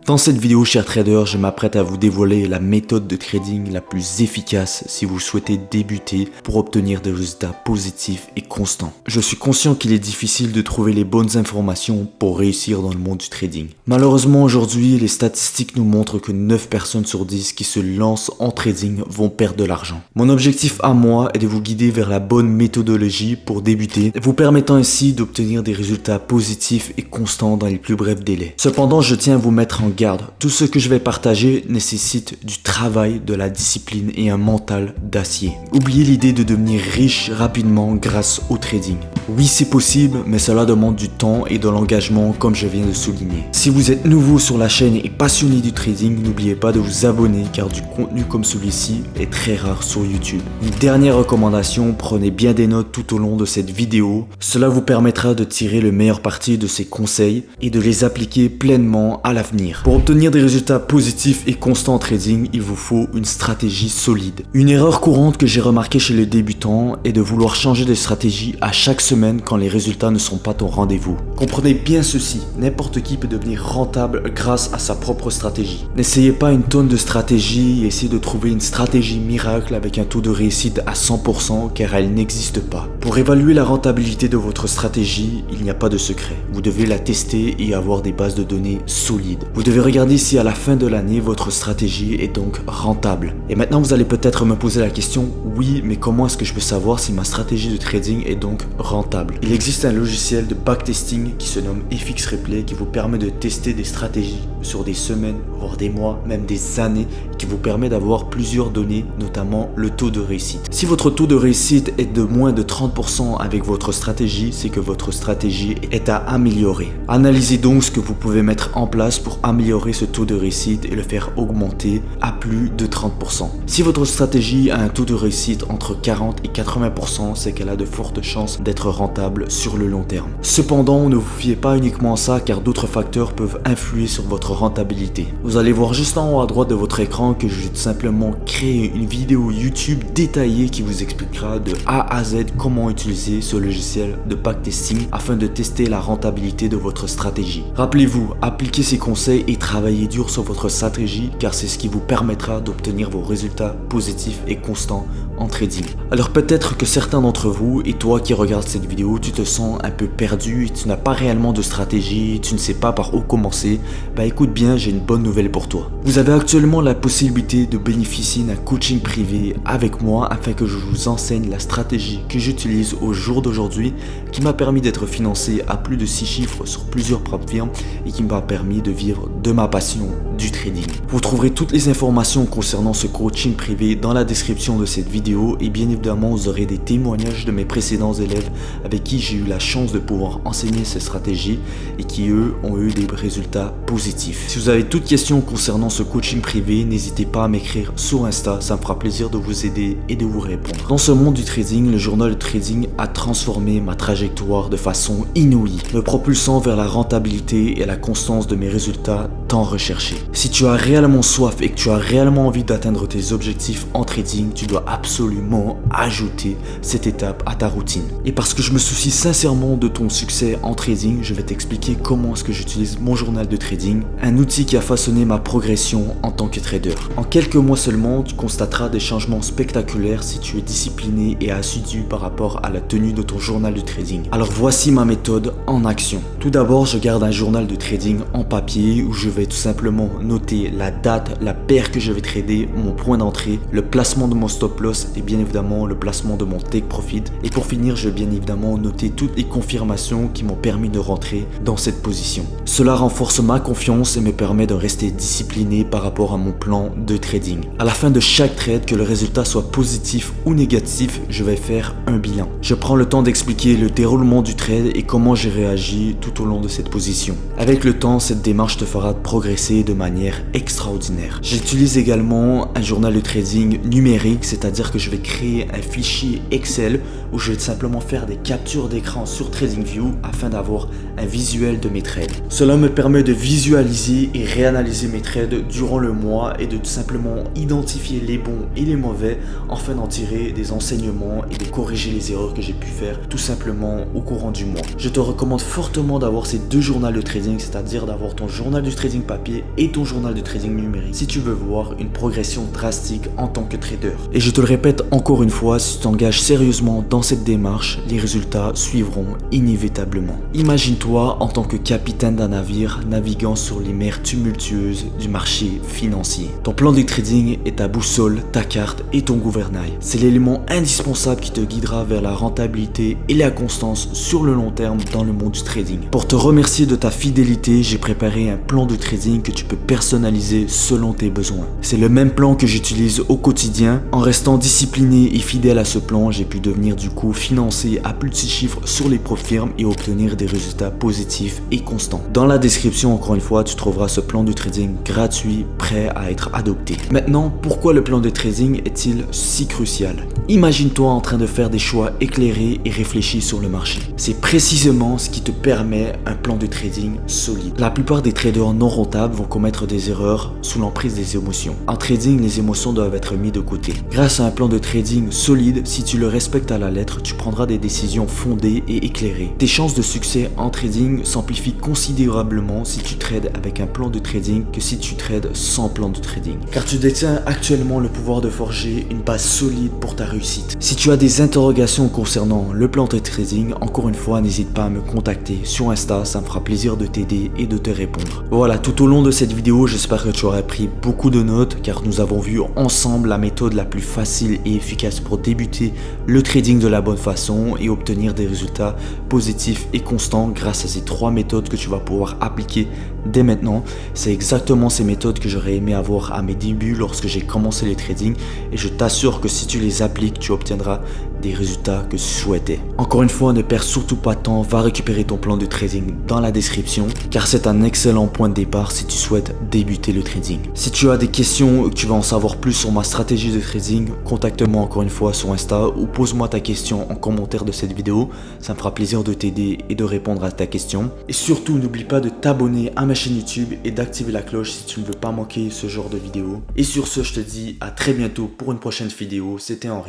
Dans cette vidéo, chers traders, je m'apprête à vous dévoiler la méthode de trading la plus efficace si vous souhaitez débuter pour obtenir des résultats positifs et constants. Je suis conscient qu'il est difficile de trouver les bonnes informations pour réussir dans le monde du trading. Malheureusement, aujourd'hui, les statistiques nous montrent que 9 personnes sur 10 qui se lancent en trading vont perdre de l'argent. Mon objectif à moi est de vous guider vers la bonne méthodologie pour débuter, vous permettant ainsi d'obtenir des résultats positifs et constants dans les plus brefs délais. Cependant, je tiens à vous mettre en garde. Tout ce que je vais partager nécessite du travail, de la discipline et un mental d'acier. Oubliez l'idée de devenir riche rapidement grâce au trading. Oui, c'est possible, mais cela demande du temps et de l'engagement comme je viens de souligner. Si vous êtes nouveau sur la chaîne et passionné du trading, n'oubliez pas de vous abonner car du contenu comme celui-ci est très rare sur YouTube. Une dernière recommandation, prenez bien des notes tout au long de cette vidéo. Cela vous permettra de tirer le meilleur parti de ces conseils et de les appliquer pleinement à l'avenir. Pour obtenir des résultats positifs et constants en trading, il vous faut une stratégie solide. Une erreur courante que j'ai remarquée chez les débutants est de vouloir changer de stratégie à chaque semaine quand les résultats ne sont pas au rendez-vous. Comprenez bien ceci, n'importe qui peut devenir rentable grâce à sa propre stratégie. N'essayez pas une tonne de stratégies et essayez de trouver une stratégie miracle avec un taux de réussite à 100% car elle n'existe pas. Pour évaluer la rentabilité de votre stratégie, il n'y a pas de secret. Vous devez la tester et avoir des bases de données solides. Vous devez regarder si à la fin de l'année, votre stratégie est donc rentable. Et maintenant, vous allez peut-être me poser la question, oui, mais comment est-ce que je peux savoir si ma stratégie de trading est donc rentable? Il existe un logiciel de backtesting qui se nomme FX Replay qui vous permet de tester des stratégies sur des semaines, voire des mois, même des années, et qui vous permet d'avoir plusieurs données, notamment le taux de réussite. Si votre taux de réussite est de moins de 30% avec votre stratégie, c'est que votre stratégie est à améliorer. Analysez donc ce que vous pouvez mettre en place pour améliorer ce taux de réussite et le faire augmenter à plus de 30%. Si votre stratégie a un taux de réussite entre 40 et 80%, c'est qu'elle a de fortes chances d'être rentable sur le long terme. Cependant, ne vous fiez pas uniquement à ça car d'autres facteurs peuvent influer sur votre rentabilité. Vous allez voir juste en haut à droite de votre écran que je vais tout simplement créer une vidéo YouTube détaillée qui vous expliquera de A à Z comment utiliser ce logiciel de backtesting afin de tester la rentabilité de votre stratégie. Rappelez-vous, appliquez ces conseils et travaillez dur sur votre stratégie car c'est ce qui vous permettra d'obtenir vos résultats positifs et constants en trading. Alors peut-être que certains d'entre vous et toi qui regardes cette vidéo, tu te sens un peu perdu et tu n'as pas réellement de stratégie, tu ne sais pas par où commencer. Bah écoute bien, j'ai une bonne nouvelle pour toi. Vous avez actuellement la possibilité de bénéficier d'un coaching privé avec moi afin que je vous enseigne la stratégie que j'utilise au jour d'aujourd'hui qui m'a permis d'être financé à plus de 6 chiffres sur plusieurs propres firmes et qui m'a permis de vivre de ma passion du trading. Vous trouverez toutes les informations concernant ce coaching privé dans la description de cette vidéo et bien évidemment vous aurez des témoignages de mes précédents élèves avec qui j'ai eu la chance de pouvoir enseigner ces stratégies et qui eux ont eu des résultats positifs. Si vous avez toute question concernant ce coaching privé, n'hésitez pas à m'écrire sur Insta, ça me fera plaisir de vous aider et de vous répondre. Dans ce monde du trading, le journal de trading a transformé ma trajectoire de façon inouïe, me propulsant vers la rentabilité et la constance de mes résultats tant recherchés. Si tu as réellement soif et que tu as réellement envie d'atteindre tes objectifs en trading, tu dois absolument ajouter cette étape à ta routine. Et parce que je me soucie sincèrement de ton succès en trading, je vais t'expliquer comment est-ce que j'utilise mon journal de trading, un outil qui a façonné ma progression en tant que trader. En quelques mois seulement, tu constateras des changements spectaculaires si tu es discipliné et assidu par rapport à la tenue de ton journal de trading. Alors voici ma méthode en action. Tout d'abord, je garde un journal de trading en papier où je vais tout simplement noter la date, la paire que je vais trader, mon point d'entrée, le placement de mon stop loss et bien évidemment le placement de mon take profit. Et pour finir, je vais bien évidemment noter toutes les confirmations qui m'ont permis de rentrer dans cette position. Cela renforce ma confiance et me permet de rester discipliné par rapport à mon plan de trading. À la fin de chaque trade, que le résultat soit positif ou négatif, je vais faire un bilan. Je prends le temps d'expliquer le déroulement du trade et comment j'ai réagi tout au long de cette position. Avec le temps, cette démarche te fera progresser de manière extraordinaire. J'utilise également un journal de trading numérique, c'est-à-dire que je vais créer un fichier Excel où je vais simplement faire des captures d'écran sur TradingView afin d'avoir un visuel de mes trades. Cela me permet de visualiser et réanalyser mes trades durant le mois et de tout simplement identifier les bons et les mauvais afin d'en tirer des enseignements et de corriger les erreurs que j'ai pu faire tout simplement au courant du mois. Je te recommande fortement d'avoir ces deux journaux de trading, c'est-à-dire d'avoir ton journal du trading trading papier et ton journal de trading numérique si tu veux voir une progression drastique en tant que trader. Et je te le répète encore une fois, si tu t'engages sérieusement dans cette démarche, les résultats suivront inévitablement. Imagine-toi en tant que capitaine d'un navire naviguant sur les mers tumultueuses du marché financier. Ton plan de trading est ta boussole, ta carte et ton gouvernail. C'est l'élément indispensable qui te guidera vers la rentabilité et la constance sur le long terme dans le monde du trading. Pour te remercier de ta fidélité, j'ai préparé un plan de trading que tu peux personnaliser selon tes besoins. C'est le même plan que j'utilise au quotidien. En restant discipliné et fidèle à ce plan, j'ai pu devenir du coup financier à plus de 6 chiffres sur les profs firmes et obtenir des résultats positifs et constants. Dans la description, encore une fois, tu trouveras ce plan de trading gratuit, prêt à être adopté. Maintenant, pourquoi le plan de trading est-il si crucial? Imagine-toi en train de faire des choix éclairés et réfléchis sur le marché. C'est précisément ce qui te permet un plan de trading solide. La plupart des traders non rentables vont commettre des erreurs sous l'emprise des émotions. En trading, les émotions doivent être mises de côté. Grâce à un plan de trading solide, si tu le respectes à la lettre, tu prendras des décisions fondées et éclairées. Tes chances de succès en trading s'amplifient considérablement si tu trades avec un plan de trading que si tu trades sans plan de trading. Car tu détiens actuellement le pouvoir de forger une base solide pour ta réussite. Si tu as des interrogations concernant le plan de trading, encore une fois, n'hésite pas à me contacter sur Insta, ça me fera plaisir de t'aider et de te répondre. Voilà, tout au long de cette vidéo, j'espère que tu auras pris beaucoup de notes car nous avons vu ensemble la méthode la plus facile et efficace pour débuter le trading de la bonne façon et obtenir des résultats positifs et constants grâce à ces 3 méthodes que tu vas pouvoir appliquer dès maintenant. C'est exactement ces méthodes que j'aurais aimé avoir à mes débuts lorsque j'ai commencé les trading et je t'assure que si tu les appliques, tu obtiendras des résultats que tu souhaitais. Encore une fois, ne perds surtout pas de temps, va récupérer ton plan de trading dans la description car c'est un excellent point de départ si tu souhaites débuter le trading. Si tu as des questions ou que tu veux en savoir plus sur ma stratégie de trading, contacte-moi encore une fois sur Insta ou pose-moi ta question en commentaire de cette vidéo, ça me fera plaisir de t'aider et de répondre à ta question. Et surtout, n'oublie pas de t'abonner à ma chaîne YouTube et d'activer la cloche si tu ne veux pas manquer ce genre de vidéo. Et sur ce, je te dis à très bientôt pour une prochaine vidéo. C'était Henri.